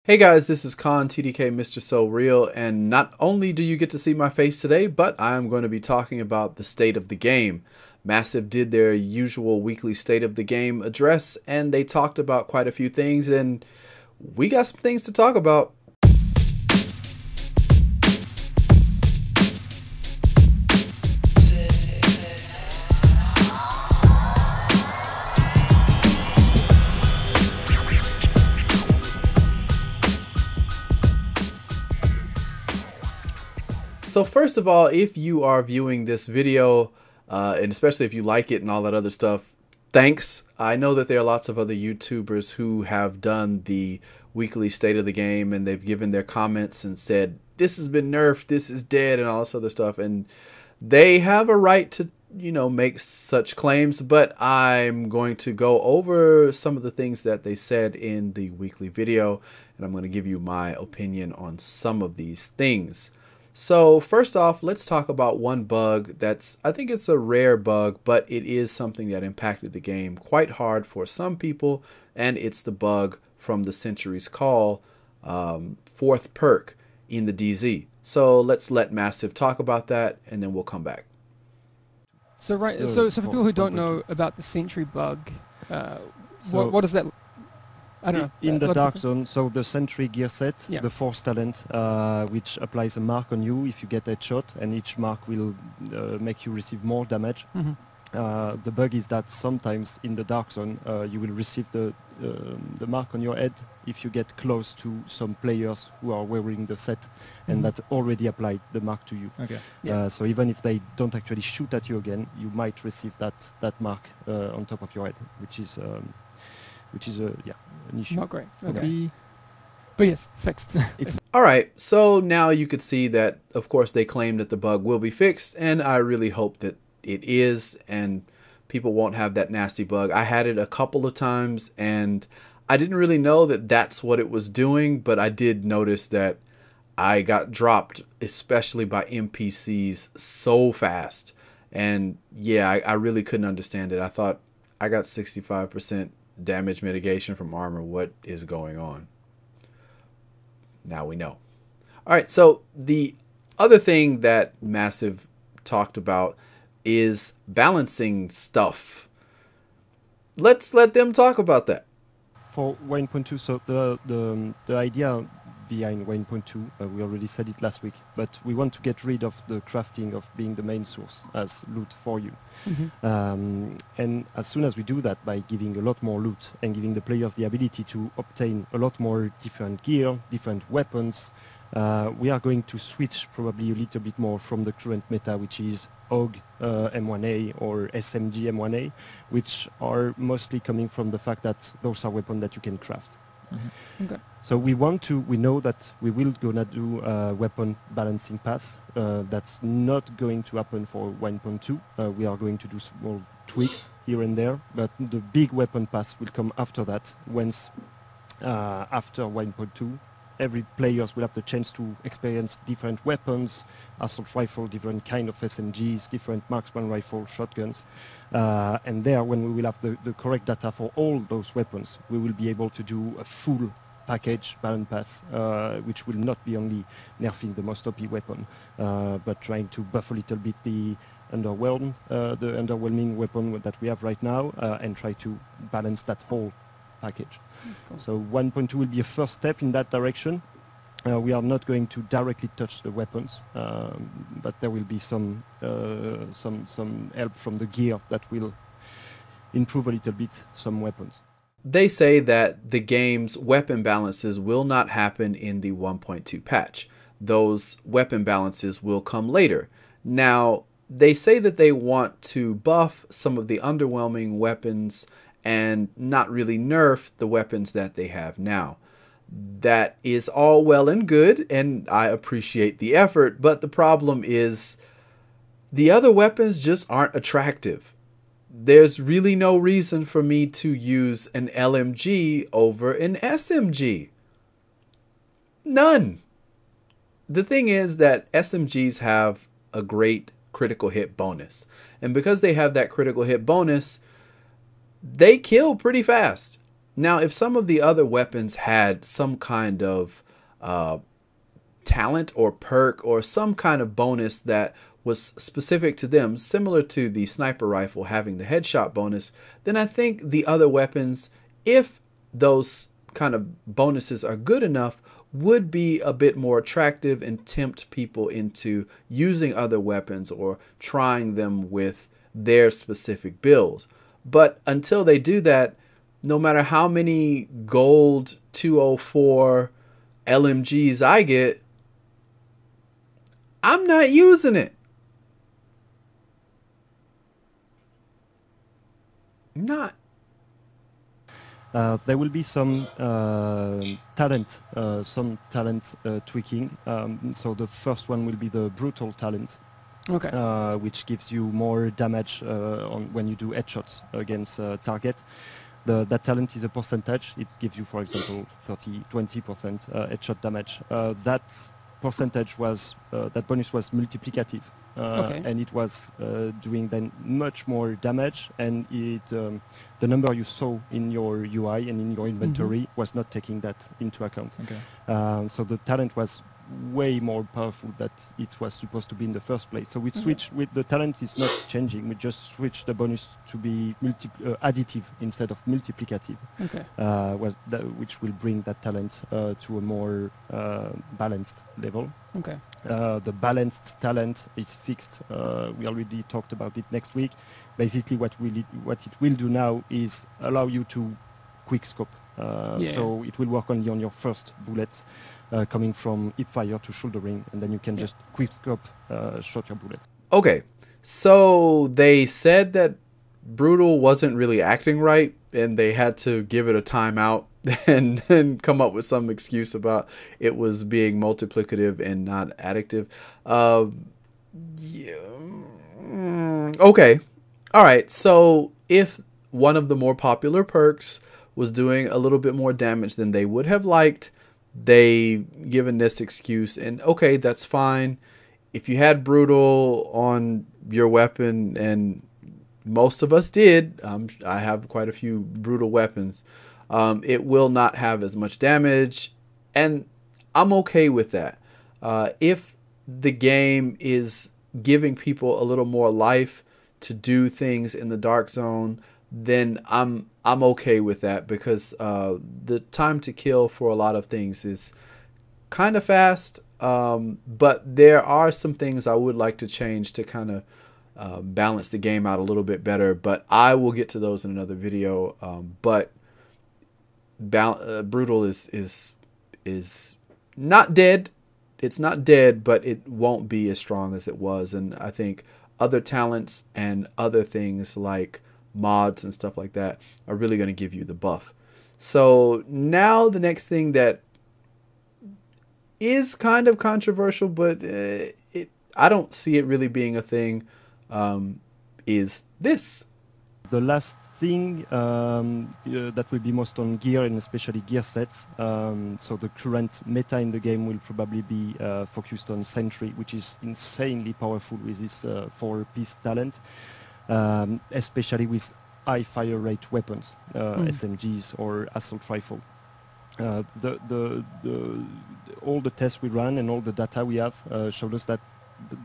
Hey guys, this is Khan TDK Mr. So Real, and not only do you get to see my face today, but I'm going to be talking about the state of the game. Massive did their usual weekly state of the game address, and they talked about quite a few things, and we got some things to talk about. So first of all, if you are viewing this video, and especially if you like it and all that other stuff, thanks. I know that there are lots of other YouTubers who have done the weekly state of the game, and they've given their comments and said, this has been nerfed, this is dead, and all this other stuff. And they have a right to, make such claims, but I'm going to go over some of the things that they said in the weekly video, and I'm going to give you my opinion on some of these things. So first off, let's talk about one bug I think it's a rare bug, but it is something that impacted the game quite hard for some people, and it's the bug from the Century's Call fourth perk in the DZ. So let's let Massive talk about that, and then we'll come back. So so for people who don't know about the Sentry bug, what is that? I don't know. In the Dark Zone, so the Sentry gear set, the Force talent, which applies a mark on you if you get a shot, and each mark will make you receive more damage. Mm-hmm. The bug is that sometimes in the Dark Zone, you will receive the mark on your head if you get close to some players who are wearing the set, and that already applied the mark to you. Okay. So even if they don't actually shoot at you again, you might receive that mark on top of your head, which is an issue. Not great. Okay. But yes, fixed. All right. So now you could see that, of course, they claim that the bug will be fixed, and I really hope that it is, and people won't have that nasty bug. I had it a couple of times, and I didn't really know that that's what it was doing, but I did notice that I got dropped, especially by NPCs, so fast. And yeah, I really couldn't understand it. I thought I got 65% damage mitigation from armor. What is going on? Now we know. All right, so the other thing that Massive talked about is balancing stuff. Let's let them talk about that. For 1.2, so the idea behind 1.2, we already said it last week, but we want to get rid of the crafting of being the main source as loot for you. Mm-hmm. And as soon as we do that by giving a lot more loot and giving the players the ability to obtain a lot more different gear, different weapons, we are going to switch probably a little bit more from the current meta, which is AUG M1A or SMG M1A, which are mostly coming from the fact that those are weapons that you can craft. Mm-hmm. Okay. So we know that we will gonna do a weapon balancing pass. That's not going to happen for 1.2. We are going to do small tweaks here and there, but the big weapon pass will come after that. Once after 1.2, every players will have the chance to experience different weapons, assault rifle, different kind of SMGs, different marksman rifle, shotguns. And there, when we will have the correct data for all those weapons, we will be able to do a full package balance pass, which will not be only nerfing the most OP weapon, but trying to buff a little bit the underwhelming weapon that we have right now, and try to balance that whole package. Cool. So 1.2 will be a first step in that direction. We are not going to directly touch the weapons, but there will be some help from the gear that will improve a little bit some weapons. They say that the game's weapon balances will not happen in the 1.2 patch. Those weapon balances will come later. Now, they say that they want to buff some of the underwhelming weapons and not really nerf the weapons that they have now. That is all well and good, and I appreciate the effort, but the problem is the other weapons just aren't attractive. There's really no reason for me to use an LMG over an SMG. None. The thing is that SMGs have a great critical hit bonus, and because they have that critical hit bonus, they kill pretty fast. Now, if some of the other weapons had some kind of talent or perk or some kind of bonus that was specific to them, similar to the sniper rifle having the headshot bonus, then I think the other weapons, if those kind of bonuses are good enough, would be a bit more attractive and tempt people into using other weapons or trying them with their specific builds. But until they do that, no matter how many gold 204 LMGs I get, I'm not using it. Not. There will be some talent tweaking. So the first one will be the brutal talent, Okay. which gives you more damage when you do headshots against target. That talent is a percentage. It gives you, for example, 20% headshot damage. That percentage was that bonus was multiplicative, and it was doing then much more damage, and it the number you saw in your UI and in your inventory was not taking that into account. Okay. So the talent was way more powerful that it was supposed to be in the first place. So we switched with the talent is not changing. We just switched the bonus to be additive instead of multiplicative. Okay. Which will bring that talent to a more balanced level. Okay. The balanced talent is fixed. We already talked about it next week. Basically, what it will do now is allow you to quick scope. So it will work only on your first bullet. Coming from hip fire to shouldering, and then you can just quick scope shot your bullet. Okay, so they said that Brutal wasn't really acting right, and they had to give it a timeout and then come up with some excuse about it was being multiplicative and not additive. Okay, all right. So if one of the more popular perks was doing a little bit more damage than they would have liked, they given this excuse, and okay, that's fine. If you had Brutal on your weapon, and most of us did, I have quite a few Brutal weapons, it will not have as much damage, and I'm okay with that. If the game is giving people a little more life to do things in the dark zone, then I'm okay with that, because the time to kill for a lot of things is kind of fast, but there are some things I would like to change to kind of balance the game out a little bit better, but I will get to those in another video. But Brutal is not dead. It's not dead, but it won't be as strong as it was, and I think other talents and other things like mods and stuff like that are really going to give you the buff. So now the next thing that is kind of controversial, but I don't see it really being a thing, is this. The last thing that will be most on gear, and especially gear sets. So the current meta in the game will probably be focused on Sentry, which is insanely powerful with this 4-piece talent. Especially with high fire rate weapons, SMGs or assault rifle. All the tests we ran and all the data we have showed us that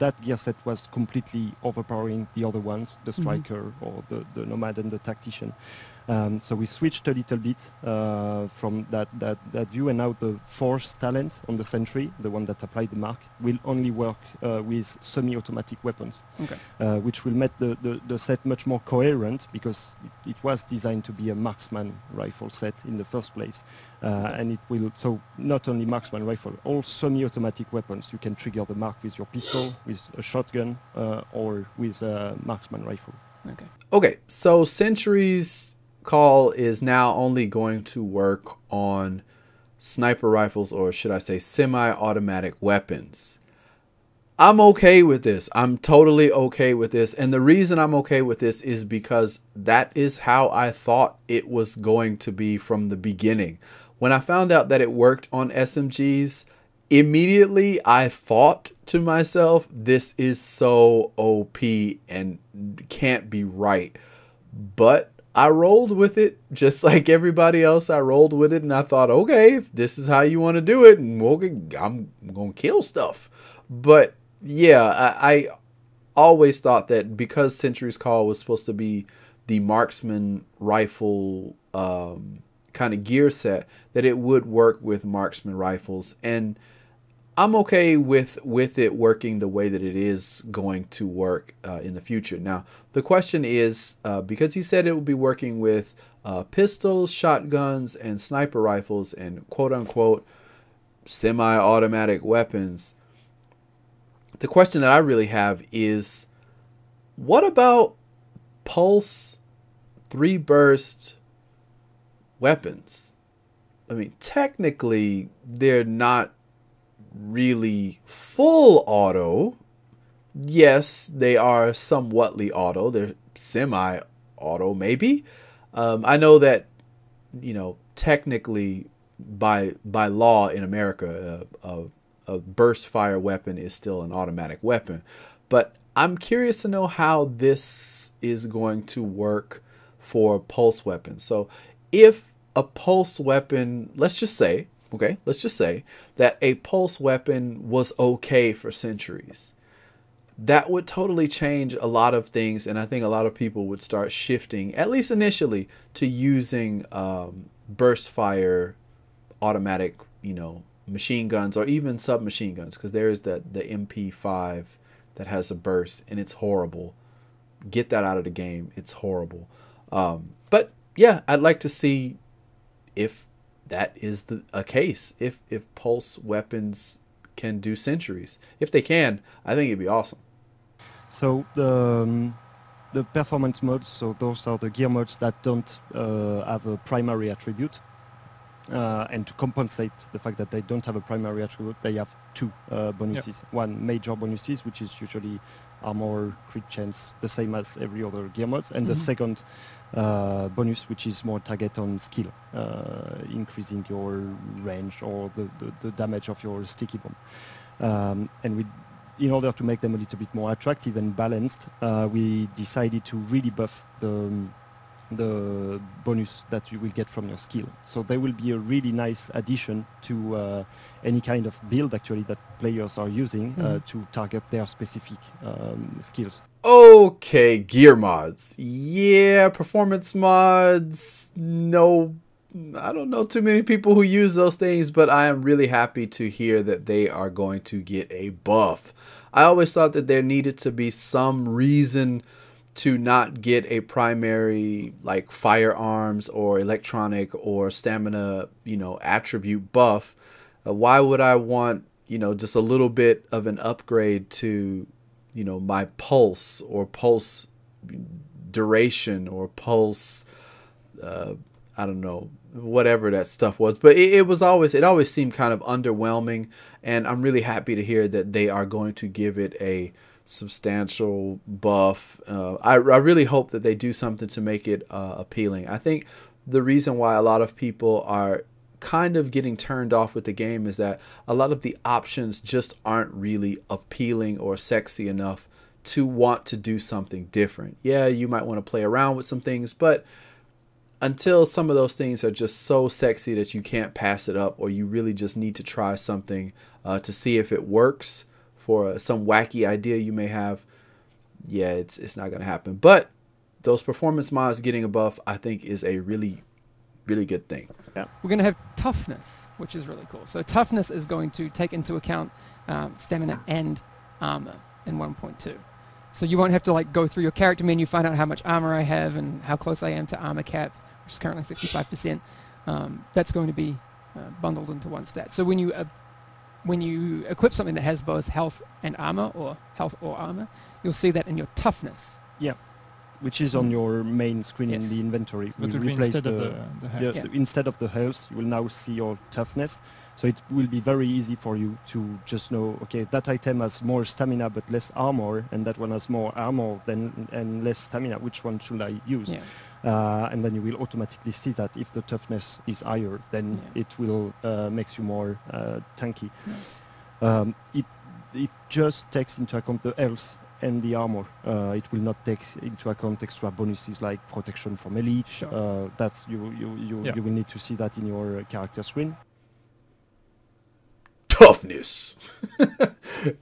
that gear set was completely overpowering the other ones, the striker or the nomad and the tactician. So we switched a little bit from that view, and now the force talent on the Sentry, the one that applied the mark, will only work with semi-automatic weapons, which will make the set much more coherent, because it was designed to be a marksman rifle set in the first place. And it will, so not only marksman rifle, all semi-automatic weapons, you can trigger the mark with your pistol, with a shotgun, or with a marksman rifle. Okay, so Sentry's call is now only going to work on sniper rifles, or should I say semi-automatic weapons. I'm okay with this. I'm totally okay with this. And the reason I'm okay with this is because that is how I thought it was going to be from the beginning. When I found out that it worked on SMGs, immediately I thought to myself, this is so OP and can't be right. But I rolled with it just like everybody else. I rolled with it, and I thought, okay, if this is how you want to do it, and I'm gonna kill stuff. But yeah, I always thought that because Century's Call was supposed to be the marksman rifle kind of gear set, that it would work with marksman rifles, and I'm okay with it working the way that it is going to work in the future. Now, the question is, because he said it will be working with pistols, shotguns, and sniper rifles, and quote-unquote semi-automatic weapons, the question that I really have is, what about pulse 3-burst weapons? I mean, technically, they're not really full auto. Yes, they are somewhatly auto. They're semi-auto, maybe. I know that, technically, by law in America, a burst fire weapon is still an automatic weapon. But I'm curious to know how this is going to work for pulse weapons. So if a pulse weapon, let's just say that a pulse weapon was okay for Centuries, that would totally change a lot of things, and I think a lot of people would start shifting, at least initially, to using burst fire automatic, machine guns, or even submachine guns, because there is the MP5 that has a burst, and it's horrible. Get that out of the game. It's horrible. But yeah, I'd like to see if that is a case, if pulse weapons can do Centuries. If they can, I think it'd be awesome. So the performance modes, so those are the gear modes that don't have a primary attribute. And to compensate the fact that they don't have a primary attribute, they have two bonuses. Yep. One major bonuses, which is usually armor, crit chance, the same as every other gear modes, and the second bonus, which is more target on skill, increasing your range or the damage of your sticky bomb. And in order to make them a little bit more attractive and balanced, we decided to really buff the bonus that you will get from your skill. So they will be a really nice addition to any kind of build actually that players are using to target their specific skills. Okay, gear mods. Yeah, performance mods. No, I don't know too many people who use those things, but I am really happy to hear that they are going to get a buff. I always thought that there needed to be some reason to not get a primary like firearms or electronic or stamina, attribute buff. Why would I want, just a little bit of an upgrade to, my pulse or pulse duration or pulse, I don't know, whatever that stuff was. But it always seemed kind of underwhelming. And I'm really happy to hear that they are going to give it a substantial buff. I really hope that they do something to make it appealing. I think the reason why a lot of people are kind of getting turned off with the game is that a lot of the options just aren't really appealing or sexy enough to want to do something different. Yeah, you might want to play around with some things, but until some of those things are just so sexy that you can't pass it up, or you really just need to try something to see if it works for some wacky idea you may have, yeah, it's not going to happen. But those performance mods getting a buff, I think, is a really, really good thing. Yeah. We're going to have Toughness, which is really cool. So Toughness is going to take into account stamina and armor in 1.2. So you won't have to go through your character menu, find out how much armor I have and how close I am to armor cap, which is currently 65%. That's going to be bundled into one stat. So when you equip something that has both health and armor, or health or armor, you'll see that in your Toughness. Yeah, which is on your main screen in the inventory. But we'll replace instead of the health. Instead of the health, you will now see your Toughness. So it will be very easy for you to just know, okay, that item has more stamina but less armor, and that one has more armor and less stamina. Which one should I use? Yeah. And then you will automatically see that if the Toughness is higher, then it will makes you more tanky. Nice. It just takes into account the health and the armor. It will not take into account extra bonuses like protection from elite. Sure. That's you will need to see that in your character screen. Toughness.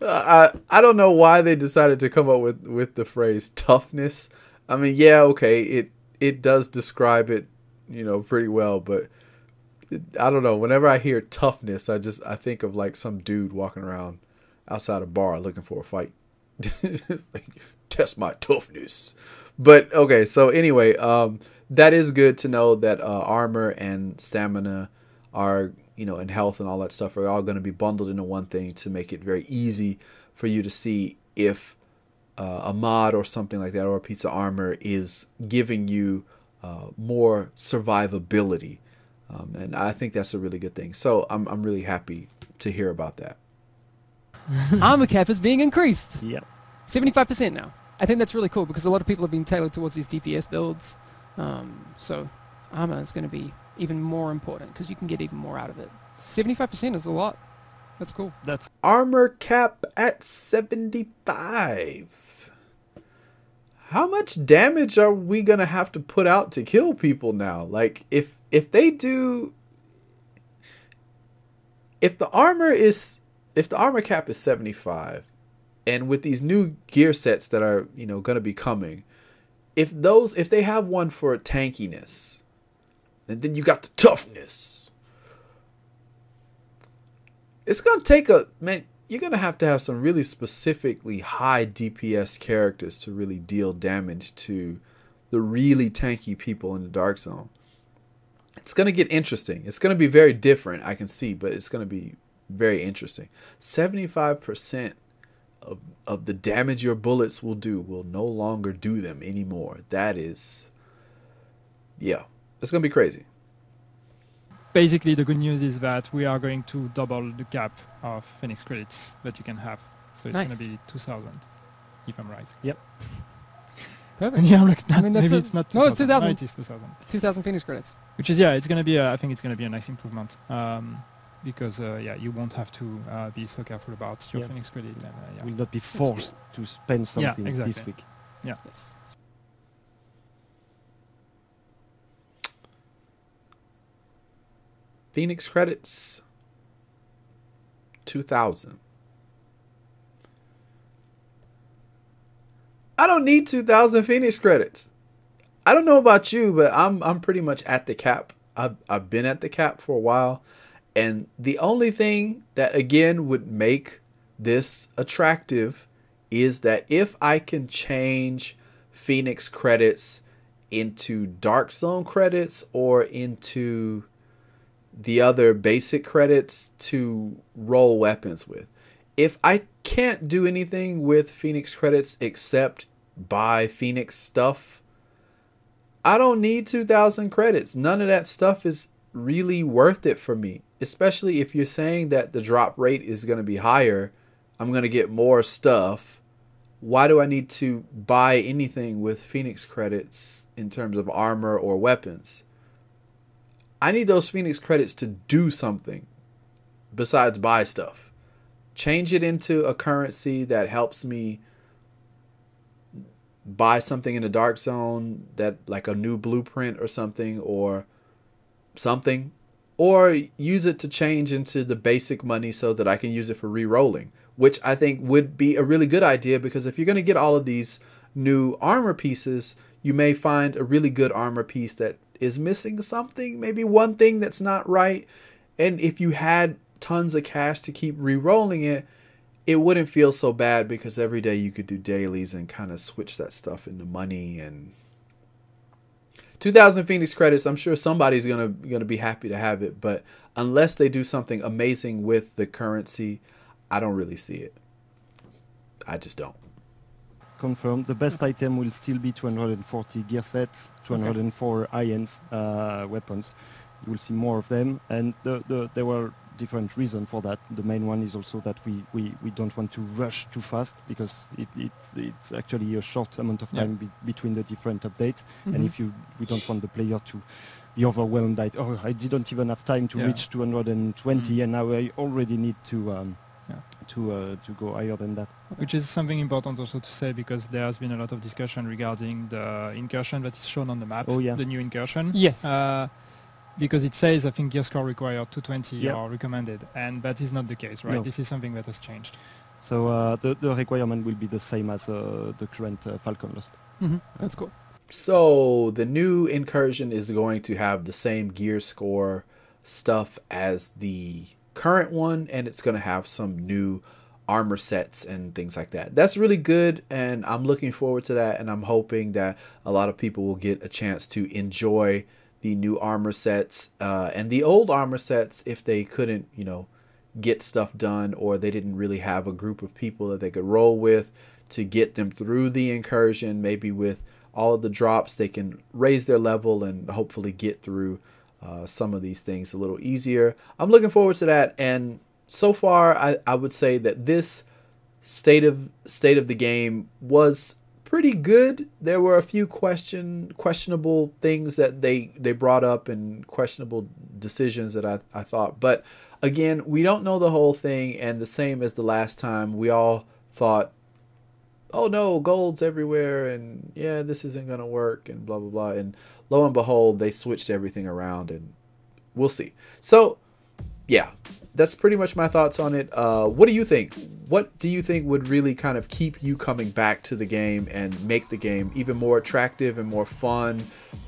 I don't know why they decided to come up with the phrase toughness. I mean, yeah, okay, it does describe it, pretty well, but I don't know. Whenever I hear toughness, I think of like some dude walking around outside a bar looking for a fight. It's like, test my toughness. But okay, so anyway, that is good to know that armor and stamina are, and health and all that stuff are all going to be bundled into one thing to make it very easy for you to see if a mod or something like that, or a piece of armor, is giving you more survivability. And I think that's a really good thing. So I'm really happy to hear about that. Armor cap is being increased. Yeah. 75% now. I think that's really cool because a lot of people have been tailored towards these DPS builds. So armor is going to be even more important because you can get even more out of it. 75% is a lot. That's cool. That's Armor cap at 75. How much damage are we going to have to put out to kill people now? Like, if the armor cap is 75, and with these new gear sets that are, going to be coming, if they have one for tankiness, and then you got the toughness, it's going to take you're going to have some really specifically high DPS characters to really deal damage to the really tanky people in the Dark Zone. It's going to get interesting. It's going to be very different, I can see, but it's going to be very interesting. 75% of the damage your bullets will do will no longer do them anymore. That is, yeah, it's going to be crazy. Basically, the good news is that we are going to double the cap of Phoenix credits that you can have. So it's Nice. going to be 2,000, if I'm right. Yep. Perfect. And yeah, look, I mean, that's maybe a- it's not no, 2,000. it's 2,000. No, it is 2,000. 2,000 Phoenix credits. Which is, it's going to be, I think it's going to be a nice improvement. Because, you won't have to be so careful about your Phoenix credit. And, will not be forced to spend something exactly. this week. Yeah. Yes. Phoenix credits, 2,000. I don't need 2,000 Phoenix credits. I don't know about you, but I'm pretty much at the cap. I've been at the cap for a while, and the only thing that again would make this attractive is that if I can change Phoenix credits into Dark Zone credits or into the other basic credits to roll weapons with. If I can't do anything with Phoenix credits except buy Phoenix stuff, I don't need 2,000 credits. None of that stuff is really worth it for me, especially if you're saying that the drop rate is going to be higher. I'm going to get more stuff. Why do I need to buy anything with Phoenix credits in terms of armor or weapons? I need those Phoenix credits to do something besides buy stuff. Change it into a currency that helps me buy something in the Dark Zone, that like a new blueprint or something, or use it to change into the basic money so that I can use it for re-rolling, which I think would be a really good idea, because if you're going to get all of these new armor pieces, you may find a really good armor piece that is missing something, maybe one thing that's not right. And if you had tons of cash to keep re-rolling it, it wouldn't feel so bad, because every day you could do dailies and kind of switch that stuff into money. And 2,000 Phoenix credits, I'm sure somebody's gonna be happy to have it, but unless they do something amazing with the currency, I don't really see it. I just don't. Confirmed. The best item will still be 240 gear sets, 204 high-ends weapons. You will see more of them, and there were different reasons for that. The main one is also that we don't want to rush too fast, because it's actually a short amount of time between the different updates, and if we don't want the player to be overwhelmed by, I didn't even have time to reach 220, and now I already need to to go higher than that. Which is something important also to say, because there has been a lot of discussion regarding the incursion that is shown on the map, Oh, yeah. the new incursion. Yes. Because it says, I think, gear score required 220 Yeah. or recommended, and that is not the case, right? No. This is something that has changed. So the requirement will be the same as the current Falcon Lost. That's cool. So the new incursion is going to have the same gear score stuff as the current one, and it's going to have some new armor sets and things like that. That's really good, and I'm looking forward to that, and I'm hoping that a lot of people will get a chance to enjoy the new armor sets and the old armor sets if they couldn't, you know, get stuff done, or they didn't really have a group of people that they could roll with to get them through the incursion. Maybe with all of the drops they can raise their level and hopefully get through some of these things a little easier. I'm looking forward to that, and so far I would say that this state of the game was pretty good. There were a few questionable things that they brought up, and questionable decisions that I thought, but again, we don't know the whole thing, and the same as the last time, we all thought, oh no, gold's everywhere, and yeah, this isn't gonna work, and blah blah blah, and lo and behold, they switched everything around, and we'll see. So yeah, that's pretty much my thoughts on it. What do you think? What do you think would really kind of keep you coming back to the game and make the game even more attractive and more fun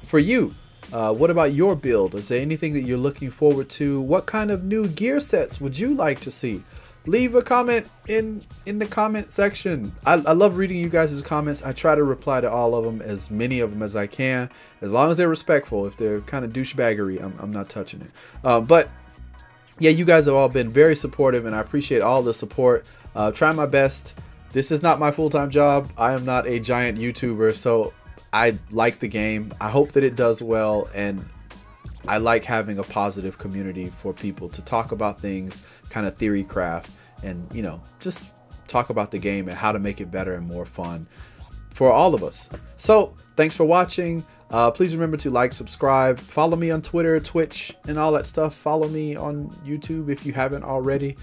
for you? What about your build? Is there anything that you're looking forward to? What kind of new gear sets would you like to see? Leave a comment in the comment section. I love reading you guys' comments. I try to reply to all of them, as many of them as I can, as long as they're respectful. If they're kind of douchebaggery, I'm not touching it. But yeah, you guys have all been very supportive, and I appreciate all the support. Try my best. This is not my full-time job. I am not a giant YouTuber, so I like the game. I hope that it does well, and I like having a positive community for people to talk about things, kind of theory craft, and, you know, just talk about the game and how to make it better and more fun for all of us. So thanks for watching. Please remember to like, subscribe, follow me on Twitter, Twitch, and all that stuff. Follow me on YouTube if you haven't already.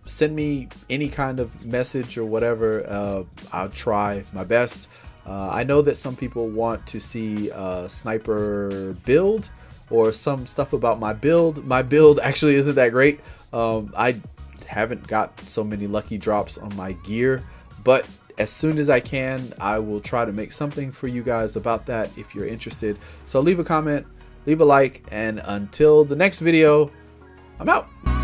Send me any kind of message or whatever. I'll try my best. I know that some people want to see sniper build or some stuff about my build. My build actually isn't that great. I haven't got so many lucky drops on my gear, but as soon as I can, I will try to make something for you guys about that if you're interested. So leave a comment, leave a like, and until the next video, I'm out.